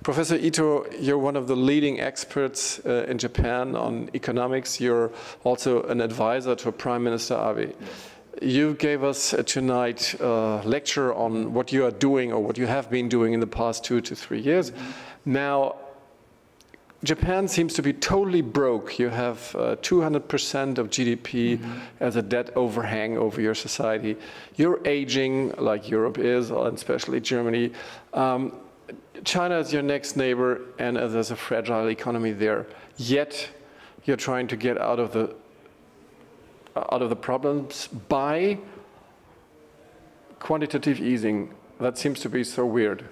Professor Ito, you're one of the leading experts in Japan on economics. You're also an advisor to Prime Minister Abe. Yes. You gave us tonight a lecture on what you are doing or what you have been doing in the past 2 to 3 years. Now, Japan seems to be totally broke. You have 200% of GDP as a debt overhang over your society. You're aging like Europe is, and especially Germany. China is your next neighbor, and there's a fragile economy there. Yet, you're trying to get out of the problems by quantitative easing. That seems to be so weird.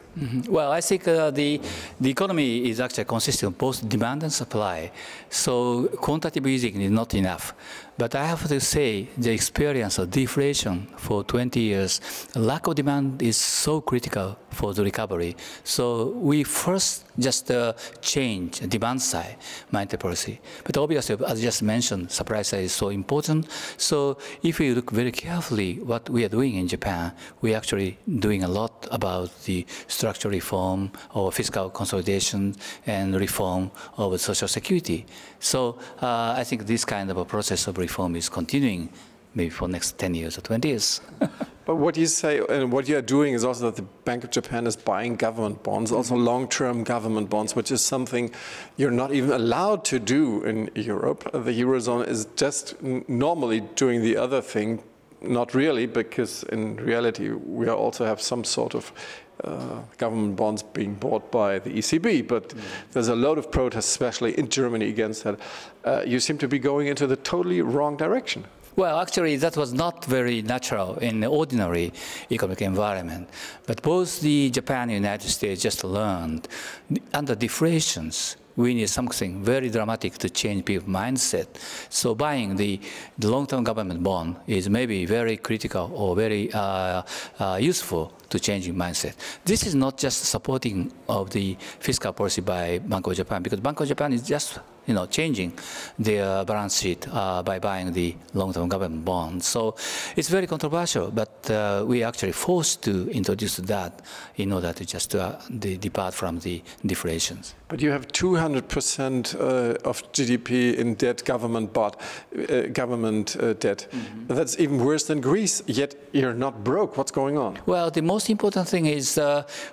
Well, I think the economy is actually consisting of both demand and supply. So quantitative easing is not enough. But I have to say the experience of deflation for 20 years, lack of demand is so critical for the recovery. So we first just change demand side monetary policy. But obviously, as I just mentioned, supply side is so important. So if we look very carefully what we are doing in Japan, we're actually doing a lot about the structural reform or fiscal consolidation and reform of social security. So I think this kind of a process of reform is continuing maybe for the next 10 years or 20 years. But what you say and what you are doing is also that the Bank of Japan is buying government bonds, also long-term government bonds, which is something you're not even allowed to do in Europe. The Eurozone is just normally doing the other thing. Not really, because in reality we also have some sort of government bonds being bought by the ECB, but there's a lot of protests, especially in Germany, against that. You seem to be going into the totally wrong direction. Well, actually, that was not very natural in the ordinary economic environment. But both the Japan and the United States just learned under deflations, we need something very dramatic to change people's mindset. So buying the long-term government bond is maybe very critical or very useful to changing mindset. This is not just supporting of the fiscal policy by Bank of Japan, because Bank of Japan is just changing their balance sheet by buying the long-term government bonds. So it's very controversial, but we are actually forced to introduce that in order to just depart from the deflations. But you have 200% of GDP in debt, government debt. That's even worse than Greece, yet you're not broke. What's going on? Well, the most important thing is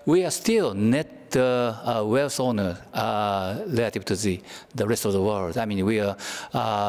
we are still net wealth owner relative to the rest of the world. I mean, we are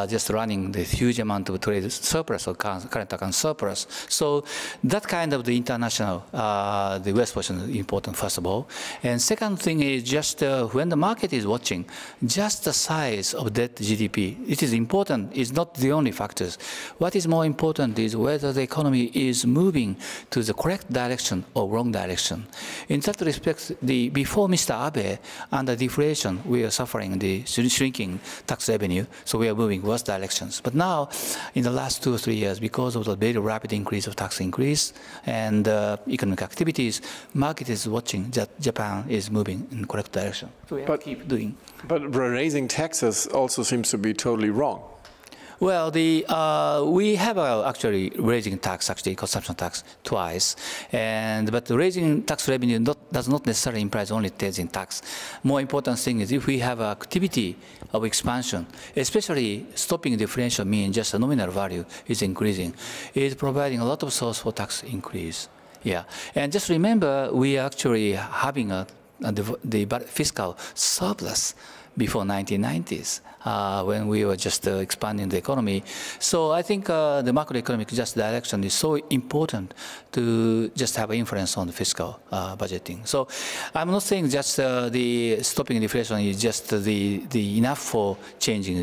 just running the huge amount of trade surplus or current account surplus. So that kind of the international, the wealth position is important, first of all. And second thing is just when the market is watching, just the size of debt GDP, it is important, it's not the only factors. What is more important is whether the economy is moving to the correct direction or wrong direction. In that respect, before Mr. Abe, under deflation, we are suffering the shrinking tax revenue, so we are moving worse directions. But now, in the last 2 or 3 years, because of the very rapid increase of tax increase and economic activities, market is watching that Japan is moving in the correct direction. So we have to keep doing. But raising taxes also seems to be totally wrong. Well, we have actually raising tax, actually consumption tax twice, but raising tax revenue does not necessarily imply only raising tax. More important thing is if we have activity of expansion, especially stopping differential means just a nominal value is increasing, is providing a lot of source for tax increase. Yeah, and just remember we are actually having the fiscal surplus before 1990s. When we were just expanding the economy. So I think the macroeconomic just direction is so important to just have influence on the fiscal budgeting. So I'm not saying just the stopping inflation is just the enough for changing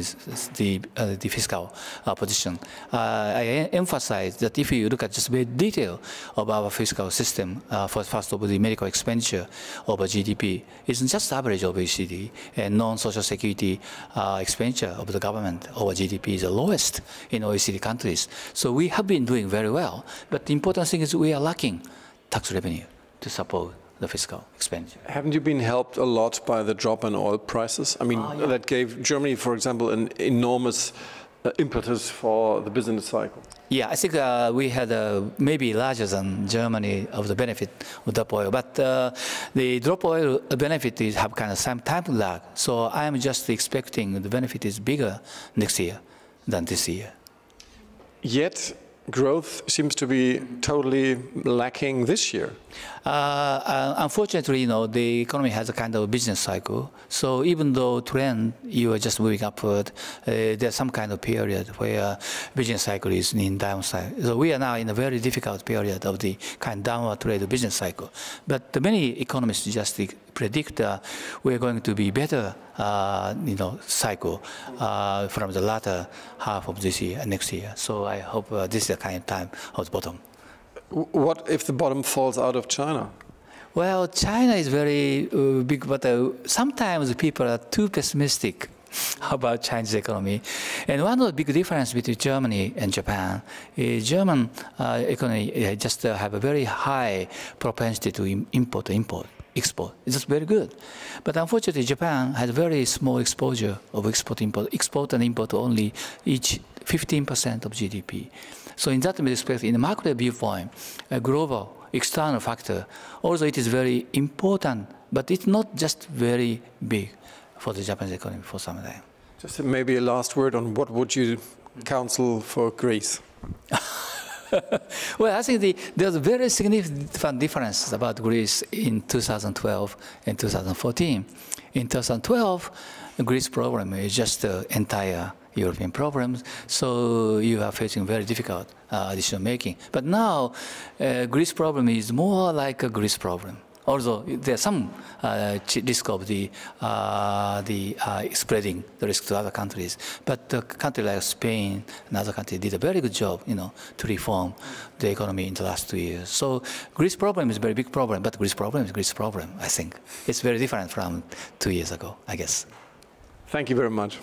the fiscal position. I emphasize that if you look at just the detail of our fiscal system, first of all, the medical expenditure over GDP is just average of OECD, and non-social security expenditure of the government over GDP is the lowest in OECD countries. So we have been doing very well. But the important thing is we are lacking tax revenue to support the fiscal expenditure. Haven't you been helped a lot by the drop in oil prices? I mean, that gave Germany, for example, an enormous impetus for the business cycle. Yeah, I think we had maybe larger than Germany of the benefit of drop oil, but the drop oil benefit is have kind of some time lag. So I am just expecting the benefit is bigger next year than this year. Yet growth seems to be totally lacking this year. Unfortunately, you know, the economy has a kind of business cycle. So even though trend, you are just moving upward, there's some kind of period where business cycle is in downside. So we are now in a very difficult period of the kind of downward trend of business cycle. But many economists just predict we're going to be better, you know, cycle from the latter half of this year and next year. So I hope this is the kind of time of the bottom. What if the bottom falls out of China? Well, China is very big, but sometimes people are too pessimistic about Chinese economy. And one of the big differences between Germany and Japan is German economy just have a very high propensity to export. It's just very good. But unfortunately, Japan has very small exposure of export and import only each 15% of GDP. So in that respect, in the macro viewpoint, a global external factor, although it is very important, but it's not just very big for the Japanese economy for some time. Just maybe a last word on what would you counsel for Greece? Well, I think there's a very significant difference about Greece in 2012 and 2014. In 2012, Greece problem is just the entire European problems, so you are facing very difficult decision making. But now, Greece problem is more like a Greece problem. Although there's some risk of the spreading the risk to other countries, but a country like Spain and other countries did a very good job, you know, to reform the economy in the last 2 years. So Greece problem is a very big problem, but Greece problem is Greece problem. I think it's very different from 2 years ago, I guess. Thank you very much.